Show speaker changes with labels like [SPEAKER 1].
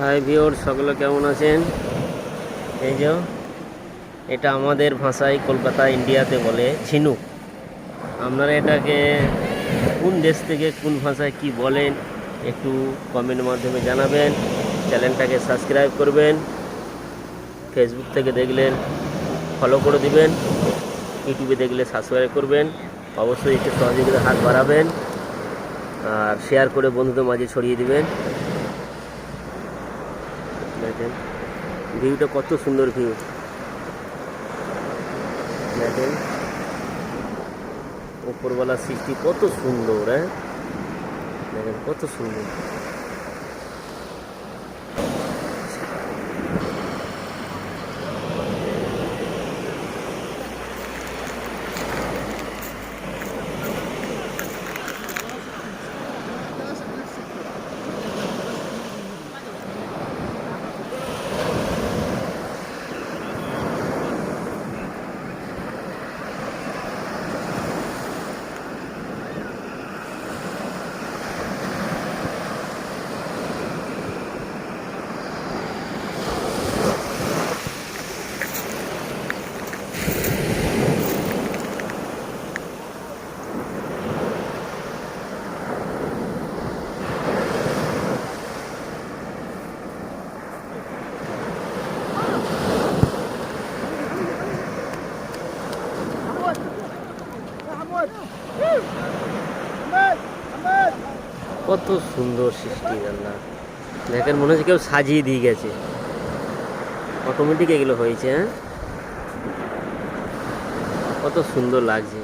[SPEAKER 1] High viewer, সকলে কেমন আছেন? এই যে এটা আমাদের ভাষায় কলকাতা ইন্ডিয়াতে বলে ঝিনুক। আপনারা এটাকে কোন দেশ থেকে কোন ভাষায় কি বলেন একটু কমেন্টের মাধ্যমে জানাবেন। চ্যানেলটাকে সাবস্ক্রাইব করবেন, ফেসবুক থেকে দেখলেন ফলো করে দিবেন, ইউটিউবে দেখলে সাবস্ক্রাইব করবেন। অবশ্যই একটু সহযোগিতার হাত বাড়াবেন আর শেয়ার করে বন্ধুদের মাঝে ছড়িয়ে দিবেন। দেখেন ভিউটা কত সুন্দর ভিউ, দেখেন উপরওয়ালার সৃষ্টি কত সুন্দর। দেখেন কত সুন্দর। কত সুন্দর সৃষ্টি আল্লাহ। দেখেন মনে হচ্ছে কেউ সাজিয়ে দিয়ে গেছে, অটোমেটিক এগুলো হয়েছে। কত সুন্দর লাগছে।